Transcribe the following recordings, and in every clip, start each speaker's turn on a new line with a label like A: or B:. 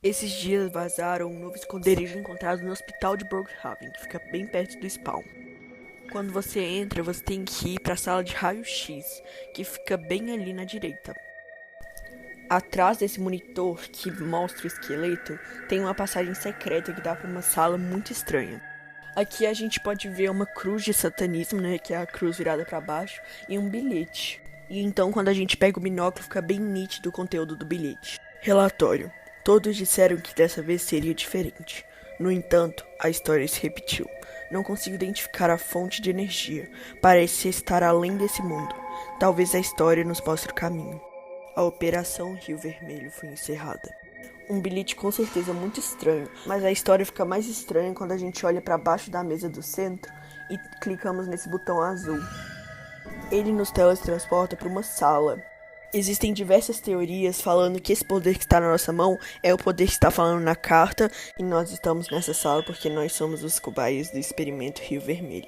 A: Esses dias vazaram um novo esconderijo encontrado no hospital de Brookhaven, que fica bem perto do Spawn. Quando você entra, você tem que ir para a sala de raio-x, que fica bem ali na direita. Atrás desse monitor que mostra o esqueleto, tem uma passagem secreta que dá para uma sala muito estranha. Aqui a gente pode ver uma cruz de satanismo, né, que é a cruz virada para baixo, e um bilhete. E então quando a gente pega o binóculo fica bem nítido o conteúdo do bilhete. Relatório. Todos disseram que dessa vez seria diferente. No entanto, a história se repetiu. Não consigo identificar a fonte de energia. Parece estar além desse mundo. Talvez a história nos mostre o caminho. A Operação Rio Vermelho foi encerrada. Um bilhete com certeza muito estranho, mas a história fica mais estranha quando a gente olha para baixo da mesa do centro e clicamos nesse botão azul. Ele nos teletransporta para uma sala. Existem diversas teorias falando que esse poder que está na nossa mão é o poder que está falando na carta e nós estamos nessa sala porque nós somos os cobaias do experimento Rio Vermelho.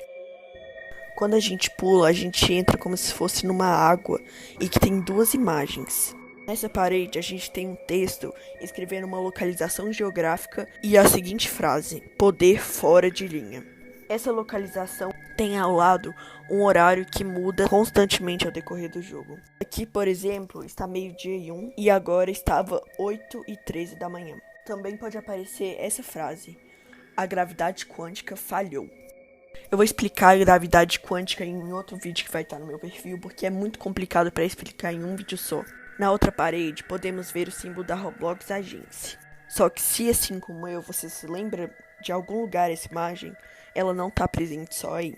A: Quando a gente pula, a gente entra como se fosse numa água e que tem duas imagens. Nessa parede, a gente tem um texto escrevendo uma localização geográfica e a seguinte frase: poder fora de linha. Essa localização tem ao lado um horário que muda constantemente ao decorrer do jogo. Aqui, por exemplo, está meio-dia e 1 e agora estava 8h13 da manhã. Também pode aparecer essa frase: a gravidade quântica falhou. Eu vou explicar a gravidade quântica em outro vídeo que vai estar no meu perfil, porque é muito complicado para explicar em um vídeo só. Na outra parede, podemos ver o símbolo da Roblox Agency. Só que se assim como eu, você se lembra de algum lugar essa imagem, ela não está presente só aí.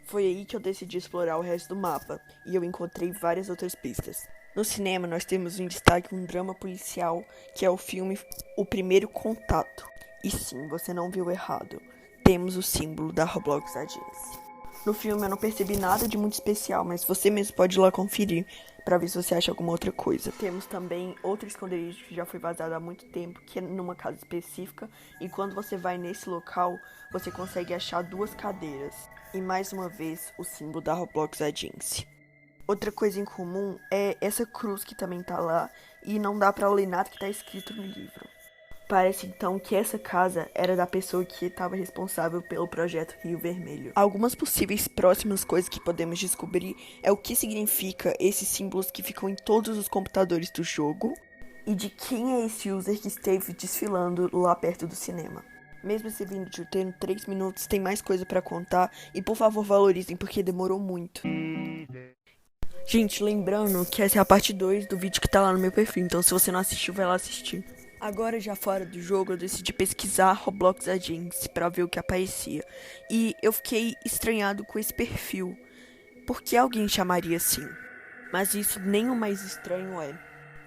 A: Foi aí que eu decidi explorar o resto do mapa, e eu encontrei várias outras pistas. No cinema, nós temos em destaque um drama policial, que é o filme O Primeiro Contato. E sim, você não viu errado. Temos o símbolo da Roblox Agency. No filme eu não percebi nada de muito especial, mas você mesmo pode ir lá conferir para ver se você acha alguma outra coisa. Temos também outro esconderijo que já foi vazado há muito tempo, que é numa casa específica, e quando você vai nesse local, você consegue achar duas cadeiras. E mais uma vez, o símbolo da Roblox Agency. Outra coisa em comum é essa cruz que também tá lá, e não dá pra ler nada que tá escrito no livro. Parece então que essa casa era da pessoa que estava responsável pelo projeto Rio Vermelho. Algumas possíveis próximas coisas que podemos descobrir é o que significa esses símbolos que ficam em todos os computadores do jogo e de quem é esse user que esteve desfilando lá perto do cinema. Mesmo esse vídeo tendo 3 minutos, tem mais coisa pra contar e por favor valorizem porque demorou muito. Gente, lembrando que essa é a parte 2 do vídeo que tá lá no meu perfil, então se você não assistiu, vai lá assistir. Agora, já fora do jogo, eu decidi pesquisar Roblox Agency pra ver o que aparecia. E eu fiquei estranhado com esse perfil. Por que alguém chamaria assim? Mas isso nem o mais estranho é.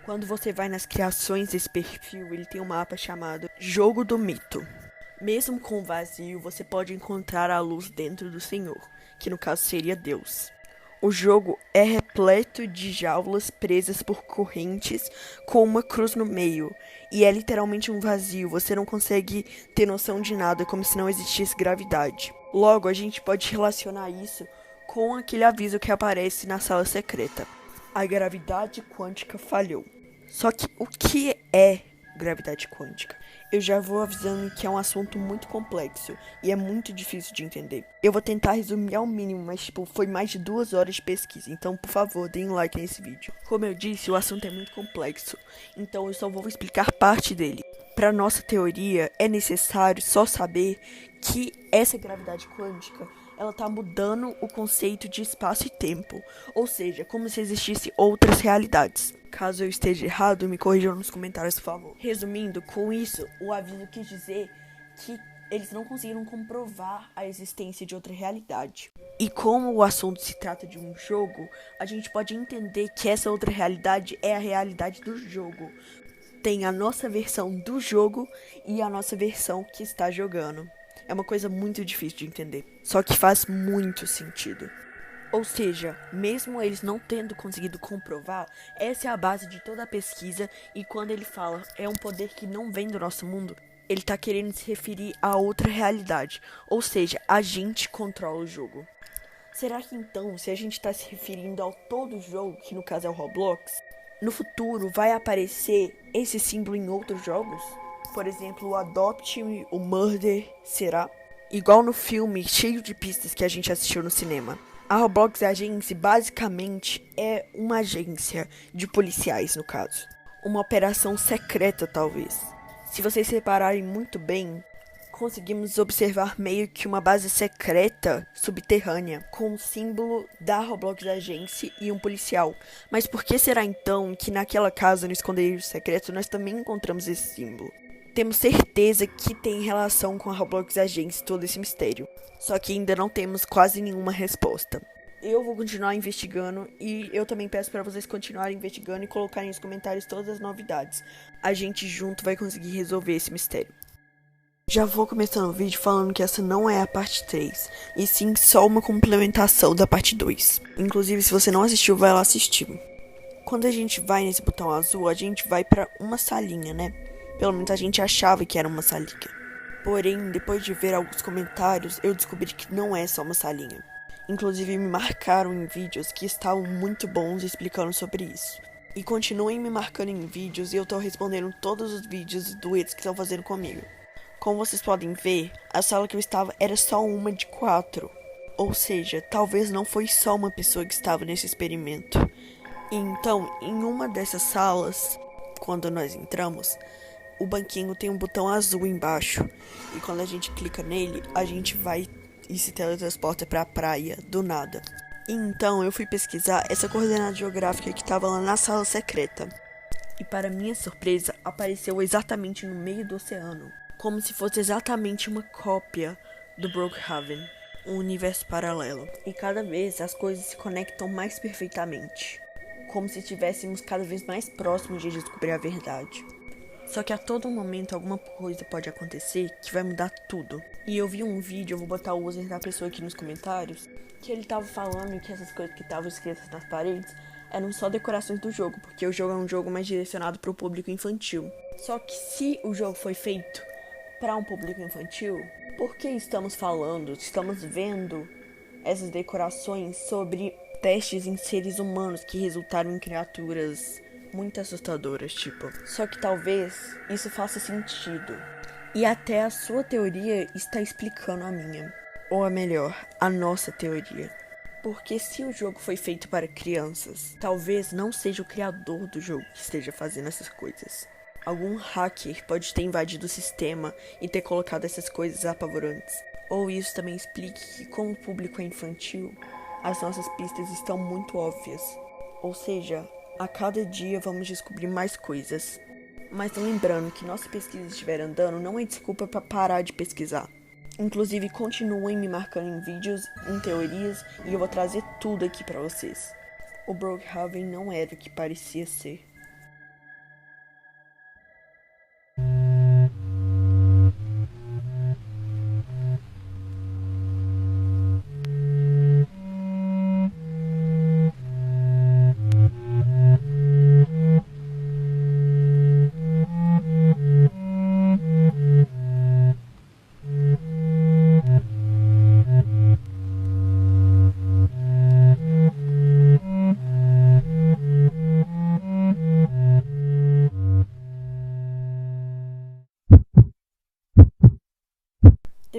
A: Quando você vai nas criações desse perfil, ele tem um mapa chamado Jogo do Mito. Mesmo com o vazio, você pode encontrar a luz dentro do Senhor, que no caso seria Deus. O jogo é repleto de jaulas presas por correntes com uma cruz no meio. E é literalmente um vazio, você não consegue ter noção de nada, como se não existisse gravidade. Logo, a gente pode relacionar isso com aquele aviso que aparece na sala secreta. A gravidade quântica falhou. Só que o que é gravidade quântica? Eu já vou avisando que é um assunto muito complexo e é muito difícil de entender. Eu vou tentar resumir ao mínimo, mas foi mais de 2 horas de pesquisa, então por favor, deem um like nesse vídeo. Como eu disse, o assunto é muito complexo, então eu só vou explicar parte dele. Para nossa teoria, é necessário só saber que essa gravidade quântica ela tá mudando o conceito de espaço e tempo, ou seja, como se existissem outras realidades. Caso eu esteja errado, me corrijam nos comentários, por favor. Resumindo, com isso, o aviso quis dizer que eles não conseguiram comprovar a existência de outra realidade. E como o assunto se trata de um jogo, a gente pode entender que essa outra realidade é a realidade do jogo. Tem a nossa versão do jogo e a nossa versão que está jogando. É uma coisa muito difícil de entender, só que faz muito sentido. Ou seja, mesmo eles não tendo conseguido comprovar, essa é a base de toda a pesquisa e quando ele fala é um poder que não vem do nosso mundo, ele está querendo se referir a outra realidade, ou seja, a gente controla o jogo. Será que então, se a gente está se referindo ao todo jogo, que no caso é o Roblox, no futuro vai aparecer esse símbolo em outros jogos? Por exemplo, o Adopt, o Murder, será? Igual no filme cheio de pistas que a gente assistiu no cinema. A Roblox Agency basicamente é uma agência de policiais, no caso. Uma operação secreta, talvez. Se vocês repararem muito bem, conseguimos observar meio que uma base secreta subterrânea com o símbolo da Roblox Agency e um policial. Mas por que será então que naquela casa no esconderijo secreto nós também encontramos esse símbolo? Temos certeza que tem relação com a Roblox Agency todo esse mistério. Só que ainda não temos quase nenhuma resposta. Eu vou continuar investigando e eu também peço para vocês continuarem investigando e colocarem nos comentários todas as novidades. A gente junto vai conseguir resolver esse mistério. Já vou começando o vídeo falando que essa não é a parte 3, e sim só uma complementação da parte 2. Inclusive, se você não assistiu, vai lá assistir. Quando a gente vai nesse botão azul, a gente vai para uma salinha, né? Pelo menos a gente achava que era uma salinha. Porém, depois de ver alguns comentários, eu descobri que não é só uma salinha. Inclusive, me marcaram em vídeos que estavam muito bons explicando sobre isso. E continuem me marcando em vídeos e eu tô respondendo todos os vídeos e duetos que estão fazendo comigo. Como vocês podem ver, a sala que eu estava era só uma de 4. Ou seja, talvez não foi só uma pessoa que estava nesse experimento. Então, em uma dessas salas, quando nós entramos, o banquinho tem um botão azul embaixo. E quando a gente clica nele, a gente vai e se teletransporta para a praia, do nada. E então eu fui pesquisar essa coordenada geográfica que estava lá na sala secreta. E para minha surpresa, apareceu exatamente no meio do oceano. Como se fosse exatamente uma cópia do Brookhaven, um universo paralelo. E cada vez as coisas se conectam mais perfeitamente. Como se estivéssemos cada vez mais próximos de descobrir a verdade. Só que a todo momento alguma coisa pode acontecer que vai mudar tudo. E eu vi um vídeo, eu vou botar o user da pessoa aqui nos comentários, que ele tava falando que essas coisas que estavam escritas nas paredes eram só decorações do jogo, porque o jogo é um jogo mais direcionado para o público infantil. Só que se o jogo foi feito para um público infantil, por que estamos vendo essas decorações sobre testes em seres humanos que resultaram em criaturas muito assustadoras, tipo. Só que talvez isso faça sentido. E até a sua teoria está explicando a minha. Ou a melhor, a nossa teoria. Porque se o jogo foi feito para crianças, talvez não seja o criador do jogo que esteja fazendo essas coisas. Algum hacker pode ter invadido o sistema e ter colocado essas coisas apavorantes. Ou isso também explique que, como o público é infantil, as nossas pistas estão muito óbvias. Ou seja, a cada dia vamos descobrir mais coisas. Mas lembrando que nossa pesquisa estiver andando não é desculpa para parar de pesquisar. Inclusive, continuem me marcando em vídeos, em teorias, e eu vou trazer tudo aqui para vocês. O Brookhaven não era o que parecia ser.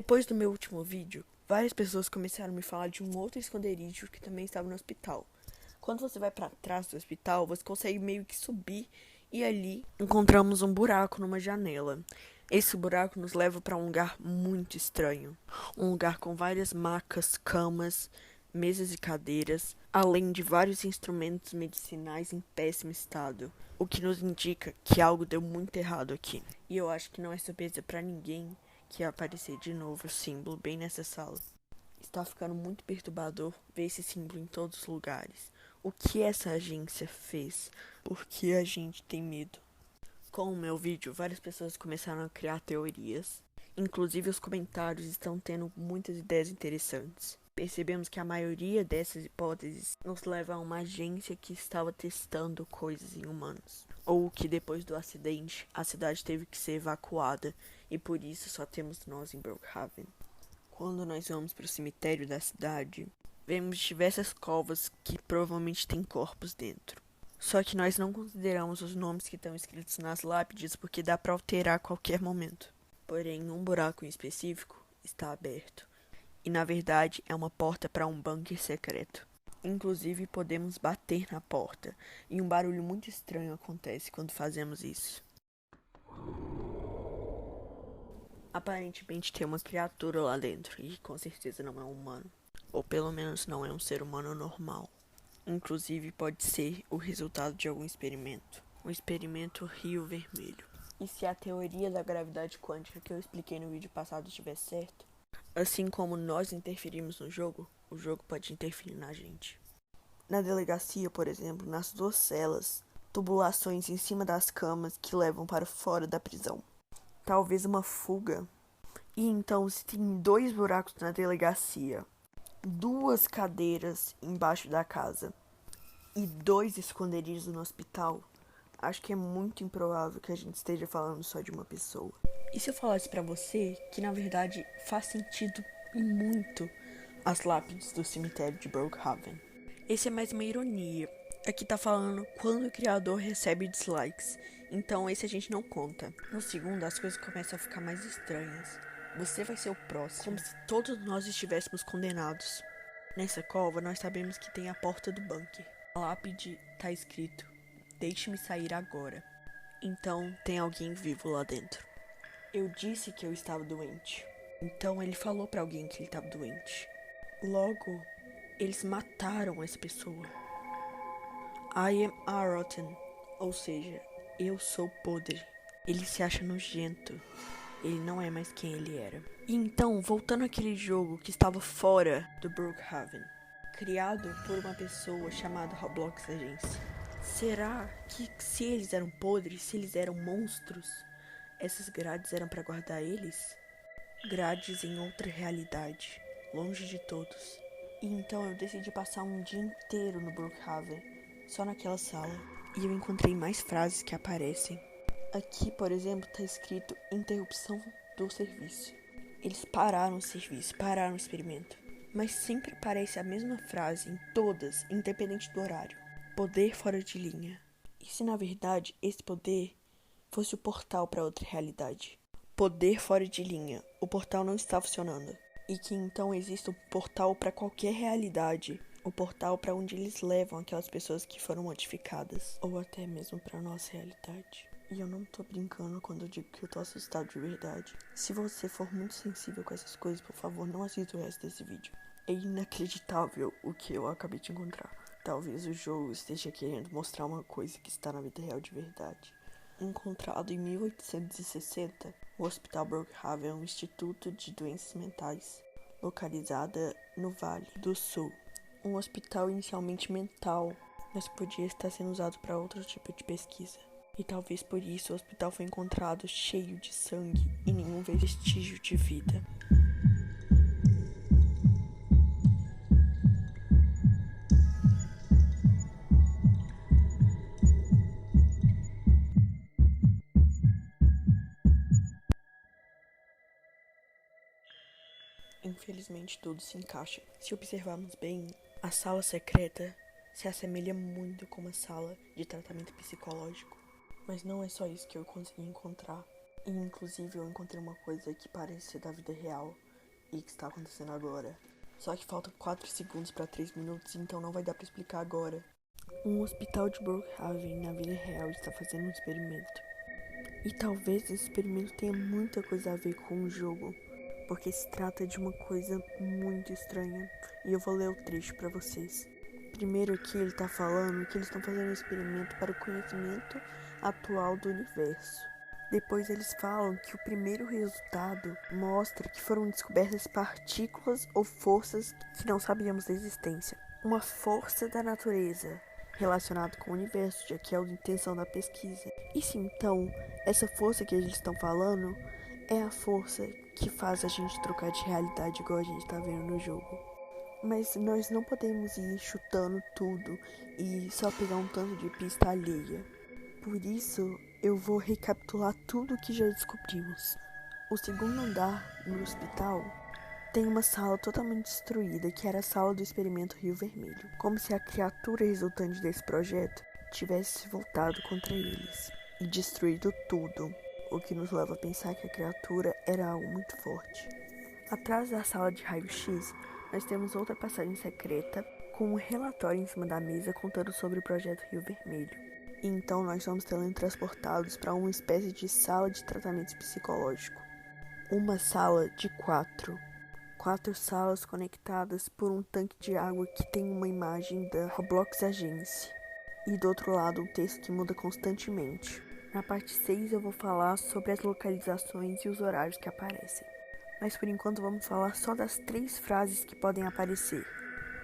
A: Depois do meu último vídeo, várias pessoas começaram a me falar de um outro esconderijo que também estava no hospital. Quando você vai para trás do hospital, você consegue meio que subir e ali encontramos um buraco numa janela. Esse buraco nos leva para um lugar muito estranho. Um lugar com várias macas, camas, mesas e cadeiras, além de vários instrumentos medicinais em péssimo estado. O que nos indica que algo deu muito errado aqui. E eu acho que não é surpresa para ninguém que ia aparecer de novo o símbolo bem nessa sala. Está ficando muito perturbador ver esse símbolo em todos os lugares. O que essa agência fez? Por que a gente tem medo? Com o meu vídeo, várias pessoas começaram a criar teorias. Inclusive, os comentários estão tendo muitas ideias interessantes. Percebemos que a maioria dessas hipóteses nos leva a uma agência que estava testando coisas em humanos. Ou que depois do acidente, a cidade teve que ser evacuada e por isso só temos nós em Brookhaven. Quando nós vamos para o cemitério da cidade, vemos diversas covas que provavelmente têm corpos dentro. Só que nós não consideramos os nomes que estão escritos nas lápides porque dá para alterar a qualquer momento. Porém, um buraco em específico está aberto. E na verdade é uma porta para um bunker secreto. Inclusive podemos bater na porta e um barulho muito estranho acontece quando fazemos isso. Aparentemente tem uma criatura lá dentro e com certeza não é um humano. Ou pelo menos não é um ser humano normal. Inclusive pode ser o resultado de algum experimento. O experimento Rio Vermelho. E se a teoria da gravidade quântica que eu expliquei no vídeo passado estiver certa, assim como nós interferimos no jogo, o jogo pode interferir na gente. Na delegacia, por exemplo, nas 2 celas, tubulações em cima das camas que levam para fora da prisão. Talvez uma fuga. E então, se tem 2 buracos na delegacia, 2 cadeiras embaixo da casa e 2 esconderijos no hospital, acho que é muito improvável que a gente esteja falando só de uma pessoa. E se eu falasse pra você que na verdade faz sentido e muito as lápides do cemitério de Brookhaven? Esse é mais uma ironia. Aqui tá falando quando o criador recebe dislikes, então esse a gente não conta. No segundo, as coisas começam a ficar mais estranhas. Você vai ser o próximo, como se todos nós estivéssemos condenados. Nessa cova, nós sabemos que tem a porta do bunker. A lápide tá escrito: deixe-me sair agora. Então, tem alguém vivo lá dentro. Eu disse que eu estava doente. Então, ele falou pra alguém que ele estava doente. Logo, eles mataram essa pessoa. I am a rotten, ou seja, eu sou podre. Ele se acha nojento. Ele não é mais quem ele era. E então, voltando àquele jogo que estava fora do Brookhaven, criado por uma pessoa chamada Roblox Agência. Será que se eles eram podres, se eles eram monstros, essas grades eram para guardar eles? Grades em outra realidade, longe de todos. E então eu decidi passar um dia inteiro no Brookhaven, só naquela sala. E eu encontrei mais frases que aparecem. Aqui, por exemplo, tá escrito interrupção do serviço. Eles pararam o serviço, pararam o experimento. Mas sempre aparece a mesma frase em todas, independente do horário. Poder fora de linha. E se na verdade esse poder fosse o portal para outra realidade? Poder fora de linha. O portal não está funcionando. E que então exista um portal para qualquer realidade. O portal para onde eles levam aquelas pessoas que foram modificadas. Ou até mesmo para nossa realidade. E eu não tô brincando quando eu digo que eu tô assustado de verdade. Se você for muito sensível com essas coisas, por favor, não assista o resto desse vídeo. É inacreditável o que eu acabei de encontrar. Talvez o jogo esteja querendo mostrar uma coisa que está na vida real de verdade. Encontrado em 1860, o Hospital Brookhaven é um instituto de doenças mentais, localizada no Vale do Sul. Um hospital inicialmente mental, mas podia estar sendo usado para outro tipo de pesquisa. E talvez por isso o hospital foi encontrado cheio de sangue e nenhum vestígio de vida. Infelizmente tudo se encaixa. Se observarmos bem, a sala secreta se assemelha muito com uma sala de tratamento psicológico. Mas não é só isso que eu consegui encontrar. E inclusive eu encontrei uma coisa que parece ser da vida real e que está acontecendo agora. Só que faltam 4 segundos para 3 minutos, então não vai dar para explicar agora. Um hospital de Brookhaven na vida real está fazendo um experimento. E talvez esse experimento tenha muita coisa a ver com o jogo, porque se trata de uma coisa muito estranha. E eu vou ler o trecho para vocês. Primeiro aqui ele tá falando que eles estão fazendo um experimento para o conhecimento atual do universo. Depois eles falam que o primeiro resultado mostra que foram descobertas partículas ou forças que não sabíamos da existência. Uma força da natureza relacionada com o universo, já que é a intenção da pesquisa. E se então essa força que eles estão falando é a força que faz a gente trocar de realidade igual a gente tá vendo no jogo. Mas nós não podemos ir chutando tudo e só pegar um tanto de pista alheia. Por isso, eu vou recapitular tudo o que já descobrimos. O segundo andar no hospital tem uma sala totalmente destruída, que era a sala do experimento Rio Vermelho. Como se a criatura resultante desse projeto tivesse se voltado contra eles e destruído tudo, o que nos leva a pensar que a criatura era algo muito forte. Atrás da sala de raio-x, nós temos outra passagem secreta com um relatório em cima da mesa contando sobre o Projeto Rio Vermelho. E então nós somos teletransportados para uma espécie de sala de tratamento psicológico. Uma sala de 4 salas conectadas por um tanque de água que tem uma imagem da Roblox Agency. E do outro lado um texto que muda constantemente. Na parte 6 eu vou falar sobre as localizações e os horários que aparecem. Mas por enquanto vamos falar só das 3 frases que podem aparecer.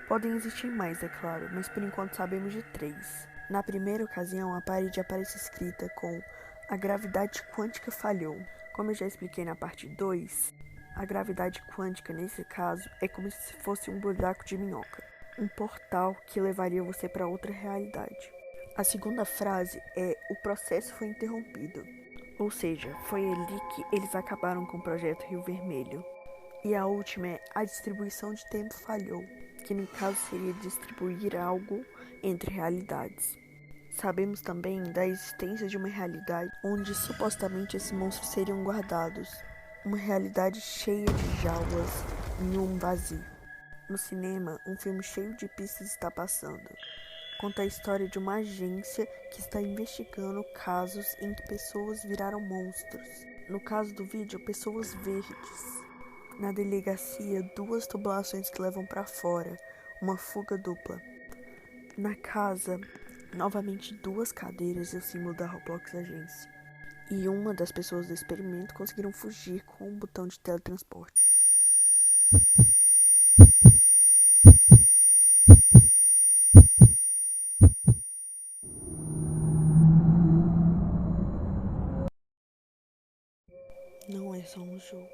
A: Podem existir mais, é claro, mas por enquanto sabemos de 3. Na primeira ocasião, a parede aparece escrita com "A gravidade quântica falhou". Como eu já expliquei na parte 2, a gravidade quântica, nesse caso, é como se fosse um buraco de minhoca, um portal que levaria você para outra realidade. A segunda frase é "O processo foi interrompido", ou seja, foi ali que eles acabaram com o Projeto Rio Vermelho. E a última é "A distribuição de tempo falhou", que no caso seria distribuir algo entre realidades. Sabemos também da existência de uma realidade onde supostamente esses monstros seriam guardados, uma realidade cheia de jaulas em um vazio. No cinema, um filme cheio de pistas está passando. Conta a história de uma agência que está investigando casos em que pessoas viraram monstros. No caso do vídeo, pessoas verdes. Na delegacia, 2 tubulações que levam para fora, uma fuga dupla. Na casa, novamente 2 cadeiras e o símbolo da Roblox Agency. E uma das pessoas do experimento conseguiram fugir com um botão de teletransporte. Não é só um jogo.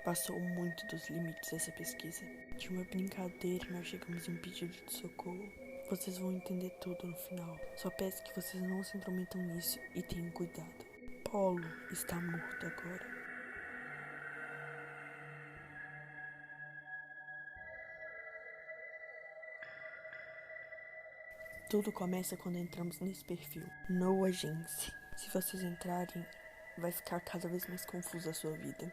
A: Passou muito dos limites essa pesquisa. De uma brincadeira, nós chegamos em um pedido de socorro. Vocês vão entender tudo no final. Só peço que vocês não se intrometam nisso e tenham cuidado. Polo está morto agora. Tudo começa quando entramos nesse perfil, No Agency. Se vocês entrarem, vai ficar cada vez mais confusa a sua vida.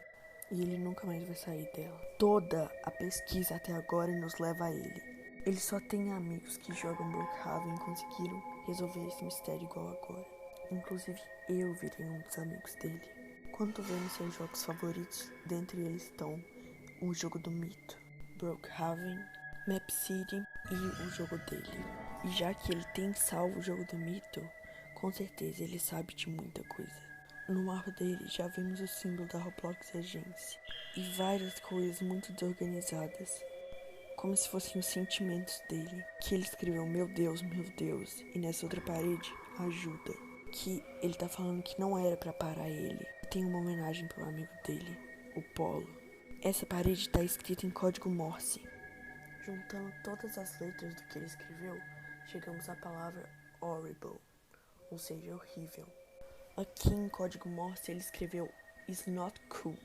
A: E ele nunca mais vai sair dela. Toda a pesquisa até agora nos leva a ele. Ele só tem amigos que jogam Brookhaven e conseguiram resolver esse mistério igual agora. Inclusive, eu virei um dos amigos dele. Quanto vemos seus jogos favoritos, dentre eles estão o jogo do mito, Brookhaven, Map City e o jogo dele. E já que ele tem salvo o jogo do mito, com certeza ele sabe de muita coisa. No mapa dele já vemos o símbolo da Roblox Agency e várias coisas muito desorganizadas, como se fossem os sentimentos dele, que ele escreveu meu Deus, e nessa outra parede, ajuda, que ele tá falando que não era pra parar ele. Tem uma homenagem pro amigo dele, o Polo. Essa parede tá escrita em código Morse. Juntando todas as letras do que ele escreveu, chegamos à palavra horrible, ou seja, horrível. Aqui em código Morse ele escreveu "is not cool",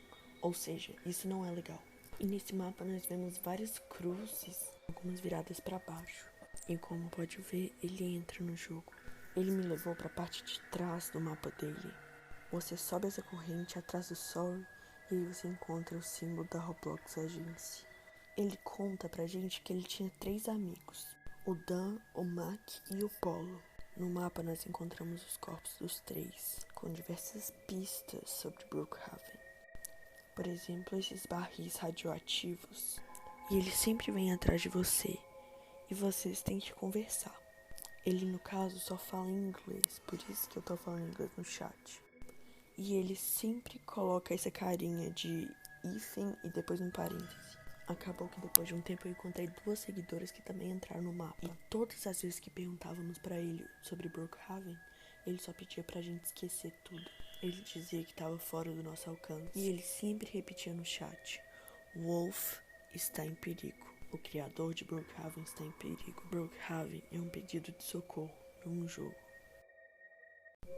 A: ou seja, isso não é legal. E nesse mapa nós vemos várias cruzes, algumas viradas para baixo. E como pode ver, ele entra no jogo. Ele me levou para a parte de trás do mapa dele. Você sobe essa corrente atrás do sol e aí você encontra o símbolo da Roblox Agency. Ele conta pra gente que ele tinha 3 amigos, o Dan, o Mac e o Polo. No mapa nós encontramos os corpos dos 3, com diversas pistas sobre Brookhaven. Por exemplo, esses barris radioativos. E ele sempre vem atrás de você, e vocês têm que conversar. Ele, no caso, só fala em inglês, por isso que eu tô falando inglês no chat. E ele sempre coloca essa carinha de hífen e depois um parêntese. Acabou que depois de um tempo eu encontrei 2 seguidoras que também entraram no mapa. E todas as vezes que perguntávamos pra ele sobre Brookhaven, ele só pedia pra gente esquecer tudo. Ele dizia que estava fora do nosso alcance. E ele sempre repetia no chat: Wolf está em perigo. O criador de Brookhaven está em perigo. Brookhaven é um pedido de socorro num jogo.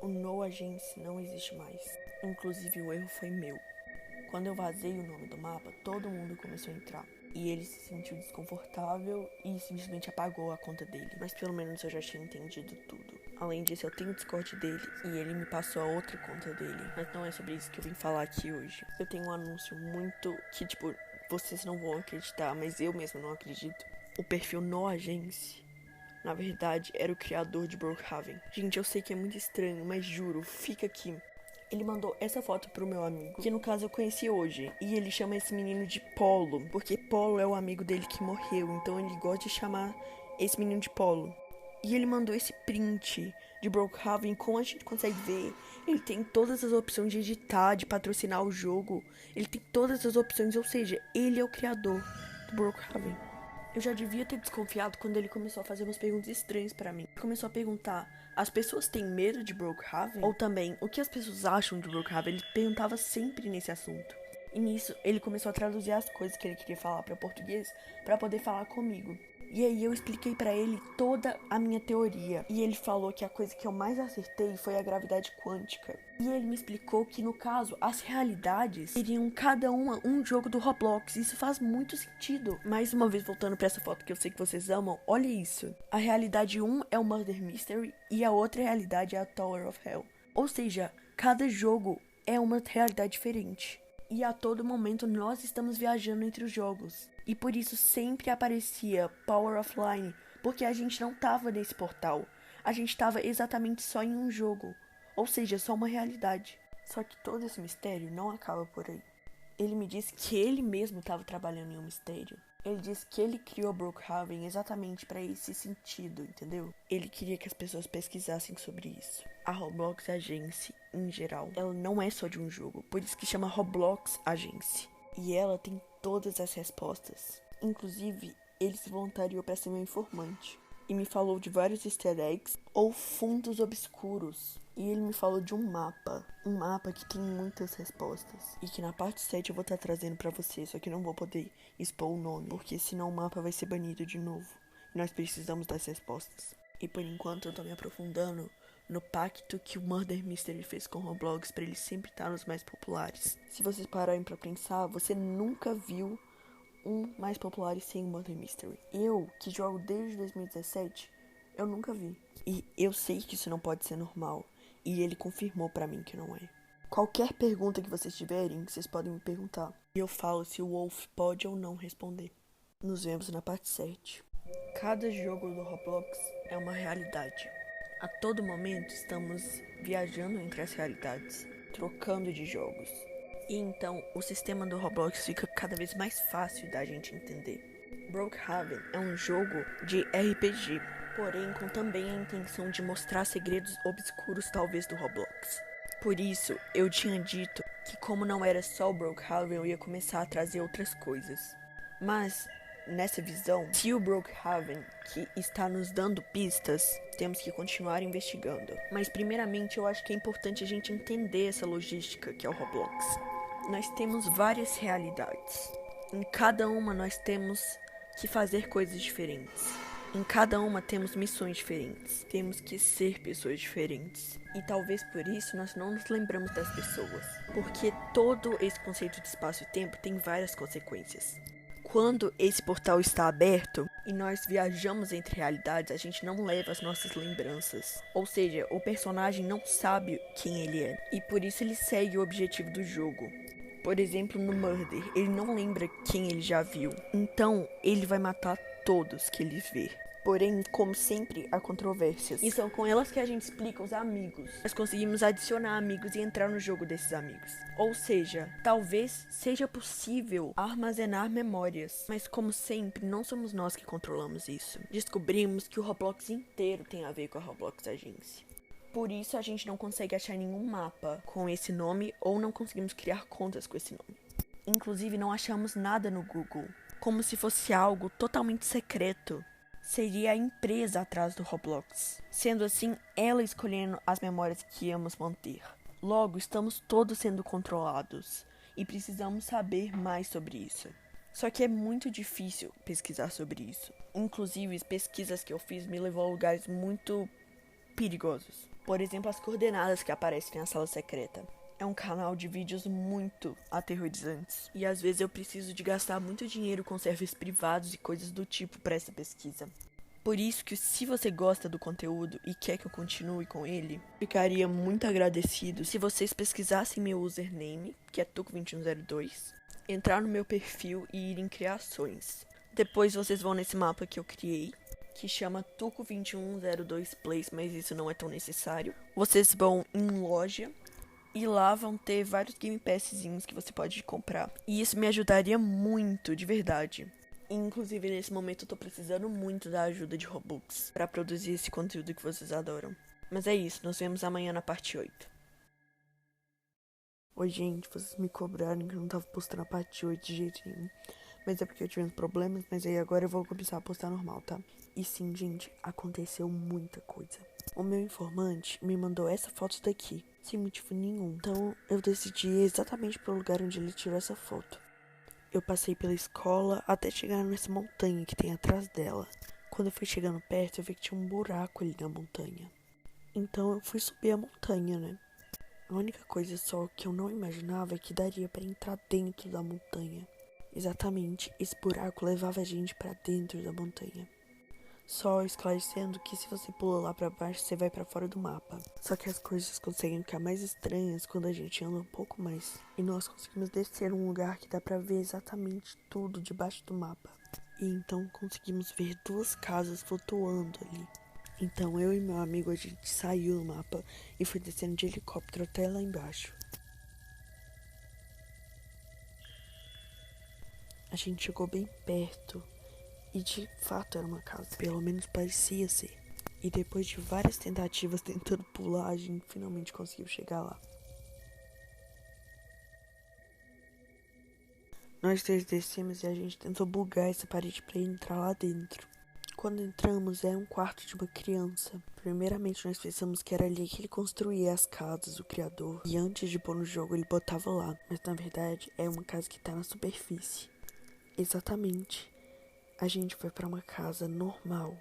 A: O No Agency não existe mais. Inclusive o erro foi meu. Quando eu vazei o nome do mapa, todo mundo começou a entrar. E ele se sentiu desconfortável e simplesmente apagou a conta dele. Mas pelo menos eu já tinha entendido tudo. Além disso, eu tenho o Discord dele e ele me passou a outra conta dele. Mas não é sobre isso que eu vim falar aqui hoje. Eu tenho um anúncio muito que, vocês não vão acreditar, mas eu mesmo não acredito. O perfil No Agência, na verdade, era o criador de Brookhaven. Gente, eu sei que é muito estranho, mas juro, fica aqui. Ele mandou essa foto pro meu amigo, que no caso eu conheci hoje. E ele chama esse menino de Polo, porque Polo é o amigo dele que morreu. Então ele gosta de chamar esse menino de Polo. E ele mandou esse print de Brookhaven. Como a gente consegue ver, ele tem todas as opções de editar, de patrocinar o jogo. Ele tem todas as opções, ou seja, ele é o criador do Brookhaven. Eu já devia ter desconfiado quando ele começou a fazer umas perguntas estranhas pra mim. Ele começou a perguntar, as pessoas têm medo de Brookhaven? Ou também, o que as pessoas acham de Brookhaven? Ele perguntava sempre nesse assunto. E nisso, ele começou a traduzir as coisas que ele queria falar para português para poder falar comigo. E aí eu expliquei pra ele toda a minha teoria. E ele falou que a coisa que eu mais acertei foi a gravidade quântica. E ele me explicou que, no caso, as realidades seriam cada uma um jogo do Roblox. Isso faz muito sentido. Mais uma vez, voltando pra essa foto que eu sei que vocês amam, olha isso. A realidade 1 é o Murder Mystery e a outra realidade é a Tower of Hell. Ou seja, cada jogo é uma realidade diferente. E a todo momento nós estamos viajando entre os jogos. E por isso sempre aparecia Power Offline, porque a gente não tava nesse portal. A gente tava exatamente só em um jogo, ou seja, só uma realidade. Só que todo esse mistério não acaba por aí. Ele me disse que ele mesmo estava trabalhando em um mistério. Ele disse que ele criou Brookhaven exatamente para esse sentido, entendeu? Ele queria que as pessoas pesquisassem sobre isso. A Roblox Agency, em geral, ela não é só de um jogo, por isso que chama Roblox Agency. E ela tem todas as respostas. Inclusive, ele se voluntariou para ser meu informante. E me falou de vários easter eggs ou fundos obscuros. E ele me falou de um mapa que tem muitas respostas. E que na parte 7 eu vou estar trazendo pra você, só que não vou poder expor o nome, porque senão o mapa vai ser banido de novo. E nós precisamos das respostas. E por enquanto eu tô me aprofundando no pacto que o Murder Mystery fez com o Roblox pra ele sempre estar nos mais populares. Se vocês pararem pra pensar, você nunca viu um mais popular sem o Murder Mystery. Eu, que jogo desde 2017, eu nunca vi. E eu sei que isso não pode ser normal. E ele confirmou pra mim que não é. Qualquer pergunta que vocês tiverem, vocês podem me perguntar. E eu falo se o Wolf pode ou não responder. Nos vemos na parte 7. Cada jogo do Roblox é uma realidade. A todo momento estamos viajando entre as realidades, trocando de jogos. E então o sistema do Roblox fica cada vez mais fácil da gente entender. Brookhaven é um jogo de RPG, porém com também a intenção de mostrar segredos obscuros talvez do Roblox. Por isso, eu tinha dito que como não era só o Brookhaven, eu ia começar a trazer outras coisas. Mas, nessa visão, se o Brookhaven, que está nos dando pistas, temos que continuar investigando. Mas primeiramente, eu acho que é importante a gente entender essa logística que é o Roblox. Nós temos várias realidades. Em cada uma nós temos que fazer coisas diferentes. Em cada uma temos missões diferentes. Temos que ser pessoas diferentes. E talvez por isso nós não nos lembramos das pessoas. Porque todo esse conceito de espaço e tempo tem várias consequências. Quando esse portal está aberto e nós viajamos entre realidades, a gente não leva as nossas lembranças. Ou seja, o personagem não sabe quem ele é. E por isso ele segue o objetivo do jogo. Por exemplo, no Murder, ele não lembra quem ele já viu. Então, ele vai matar todos que ele vê. Porém, como sempre, há controvérsias. E são com elas que a gente explica os amigos. Nós conseguimos adicionar amigos e entrar no jogo desses amigos. Ou seja, talvez seja possível armazenar memórias. Mas como sempre, não somos nós que controlamos isso. Descobrimos que o Roblox inteiro tem a ver com a Roblox Agency. Por isso a gente não consegue achar nenhum mapa com esse nome ou não conseguimos criar contas com esse nome. Inclusive não achamos nada no Google, como se fosse algo totalmente secreto. Seria a empresa atrás do Roblox, sendo assim ela escolhendo as memórias que íamos manter. Logo, estamos todos sendo controlados e precisamos saber mais sobre isso. Só que é muito difícil pesquisar sobre isso. Inclusive, as pesquisas que eu fiz me levou a lugares muito perigosos. Por exemplo, as coordenadas que aparecem na sala secreta. É um canal de vídeos muito aterrorizantes. E às vezes eu preciso de gastar muito dinheiro com servers privados e coisas do tipo para essa pesquisa. Por isso que se você gosta do conteúdo e quer que eu continue com ele, ficaria muito agradecido se vocês pesquisassem meu username, que é Tuco2102, entrar no meu perfil e ir em criações. Depois vocês vão nesse mapa que eu criei, que chama Tuco2102 Place, mas isso não é tão necessário. Vocês vão em loja e lá vão ter vários Game Passzinhos que você pode comprar. E isso me ajudaria muito, de verdade. Inclusive, nesse momento, eu tô precisando muito da ajuda de Robux pra produzir esse conteúdo que vocês adoram. Mas é isso, nos vemos amanhã na parte 8. Oi, gente, vocês me cobraram que eu não tava postando a parte 8 de jeito nenhum. Mas é porque eu tive uns problemas, mas aí agora eu vou começar a postar normal, tá? E sim, gente, aconteceu muita coisa. O meu informante me mandou essa foto daqui, sem motivo nenhum. Então eu decidi ir exatamente pro lugar onde ele tirou essa foto. Eu passei pela escola até chegar nessa montanha que tem atrás dela. Quando eu fui chegando perto, eu vi que tinha um buraco ali na montanha. Então eu fui subir a montanha, né? A única coisa só que eu não imaginava é que daria pra entrar dentro da montanha. Exatamente, esse buraco levava a gente pra dentro da montanha. Só esclarecendo que se você pula lá pra baixo, você vai pra fora do mapa. Só que as coisas conseguem ficar mais estranhas quando a gente anda um pouco mais. E nós conseguimos descer um lugar que dá pra ver exatamente tudo debaixo do mapa. E então conseguimos ver duas casas flutuando ali. Então eu e meu amigo, a gente saiu do mapa e foi descendo de helicóptero até lá embaixo. A gente chegou bem perto e de fato era uma casa, pelo menos parecia ser. E depois de várias tentativas tentando pular, a gente finalmente conseguiu chegar lá. Nós três descemos e a gente tentou bugar essa parede para entrar lá dentro. Quando entramos, era um quarto de uma criança. Primeiramente, nós pensamos que era ali que ele construía as casas, o criador. E antes de pôr no jogo, ele botava lá. Mas na verdade, é uma casa que tá na superfície. Exatamente. A gente foi para uma casa normal,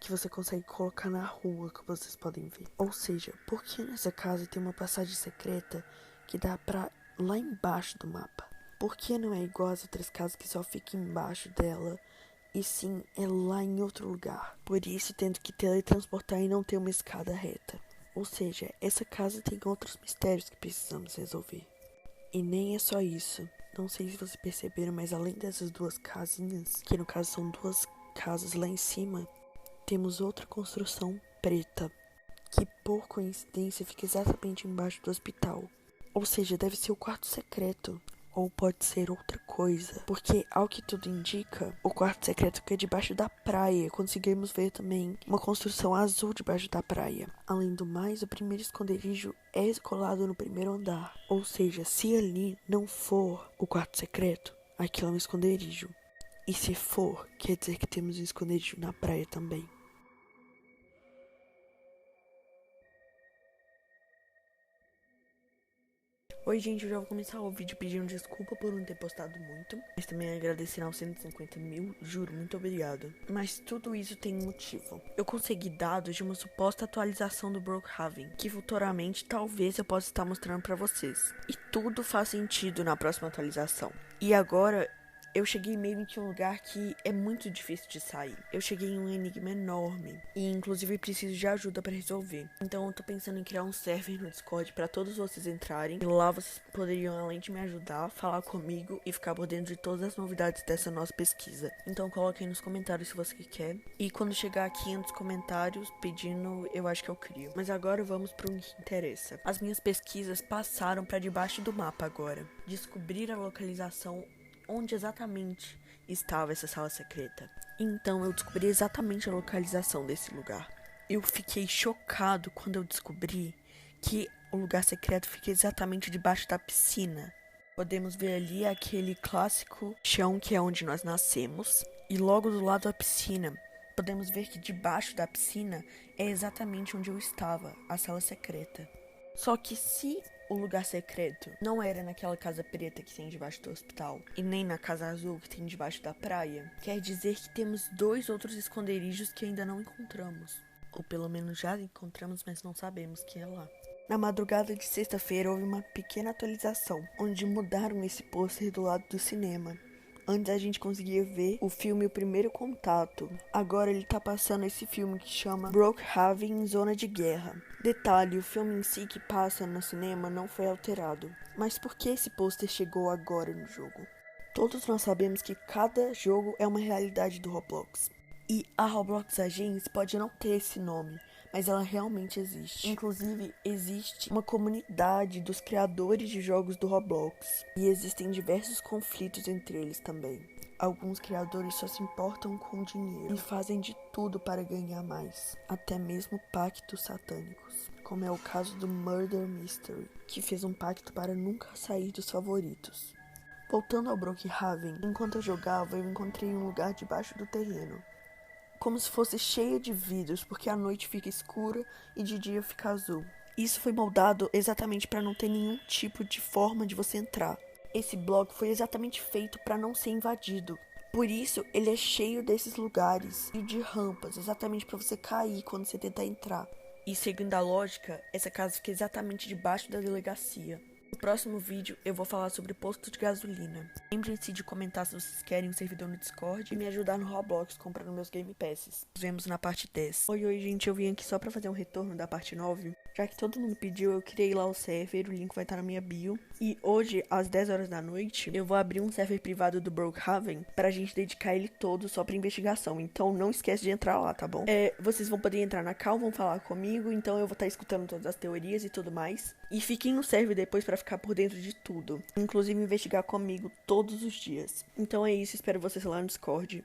A: que você consegue colocar na rua, que vocês podem ver. Ou seja, por que nessa casa tem uma passagem secreta que dá pra lá embaixo do mapa? Por que não é igual às outras casas que só fica embaixo dela? E sim, é lá em outro lugar. Por isso, tendo que teletransportar e não ter uma escada reta. Ou seja, essa casa tem outros mistérios que precisamos resolver. E nem é só isso. Não sei se vocês perceberam, mas além dessas duas casinhas, que no caso são duas casas lá em cima, temos outra construção preta, que por coincidência fica exatamente embaixo do hospital. Ou seja, deve ser o quarto secreto. Ou pode ser outra coisa. Porque, ao que tudo indica, o quarto secreto fica debaixo da praia. Conseguimos ver também uma construção azul debaixo da praia. Além do mais, o primeiro esconderijo é colado no primeiro andar. Ou seja, se ali não for o quarto secreto, aquilo é um esconderijo. E se for, quer dizer que temos um esconderijo na praia também. Oi, gente, eu já vou começar o vídeo pedindo desculpa por não ter postado muito, mas também agradecer aos 150 mil, juro, muito obrigado. Mas tudo isso tem um motivo. Eu consegui dados de uma suposta atualização do Brookhaven, que futuramente talvez eu possa estar mostrando pra vocês. E tudo faz sentido na próxima atualização. E agora eu cheguei meio que em um lugar que é muito difícil de sair. Eu cheguei em um enigma enorme e inclusive preciso de ajuda para resolver. Então eu tô pensando em criar um server no Discord para todos vocês entrarem. E lá vocês poderiam, além de me ajudar, falar comigo e ficar por dentro de todas as novidades dessa nossa pesquisa. Então coloquem nos comentários se você quer. E quando chegar a 500 comentários pedindo, eu acho que eu crio. Mas agora vamos para o que interessa. As minhas pesquisas passaram para debaixo do mapa agora. Descobrir a localização onde exatamente estava essa sala secreta. Então eu descobri exatamente a localização desse lugar. Eu fiquei chocado quando eu descobri que o lugar secreto fica exatamente debaixo da piscina. Podemos ver ali aquele clássico chão que é onde nós nascemos. E logo do lado da piscina, podemos ver que debaixo da piscina é exatamente onde eu estava, a sala secreta. Só que se o lugar secreto não era naquela casa preta que tem debaixo do hospital e nem na casa azul que tem debaixo da praia, quer dizer que temos dois outros esconderijos que ainda não encontramos. Ou pelo menos já encontramos, mas não sabemos que é lá. Na madrugada de sexta-feira houve uma pequena atualização, onde mudaram esse pôster do lado do cinema. Antes a gente conseguia ver o filme O Primeiro Contato. Agora ele tá passando esse filme que chama Brookhaven Zona de Guerra. Detalhe, o filme em si que passa no cinema não foi alterado. Mas por que esse pôster chegou agora no jogo? Todos nós sabemos que cada jogo é uma realidade do Roblox. E a Roblox Agents pode não ter esse nome, mas ela realmente existe. Inclusive, existe uma comunidade dos criadores de jogos do Roblox. E existem diversos conflitos entre eles também. Alguns criadores só se importam com dinheiro e fazem de tudo para ganhar mais. Até mesmo pactos satânicos. Como é o caso do Murder Mystery, que fez um pacto para nunca sair dos favoritos. Voltando ao Brookhaven, enquanto eu jogava, eu encontrei um lugar debaixo do terreno. Como se fosse cheia de vidros, porque a noite fica escura e de dia fica azul. Isso foi moldado exatamente para não ter nenhum tipo de forma de você entrar. Esse bloco foi exatamente feito para não ser invadido. Por isso, ele é cheio desses lugares e de rampas, exatamente para você cair quando você tentar entrar. E seguindo a lógica, essa casa fica exatamente debaixo da delegacia. No próximo vídeo eu vou falar sobre posto de gasolina. Lembrem-se de comentar se vocês querem um servidor no Discord e me ajudar no Roblox comprando meus Game Passes. Nos vemos na parte 10. Oi, gente, eu vim aqui só pra fazer um retorno da parte 9. Já que todo mundo pediu, eu criei lá o server, o link vai estar na minha bio. E hoje, às 10 horas da noite, eu vou abrir um server privado do Brookhaven pra gente dedicar ele todo só pra investigação. Então não esquece de entrar lá, tá bom? Vocês vão poder entrar na call, vão falar comigo, então eu vou estar escutando todas as teorias e tudo mais. E fiquem no server depois pra ficar por dentro de tudo. Inclusive investigar comigo todos os dias. Então é isso, espero vocês lá no Discord.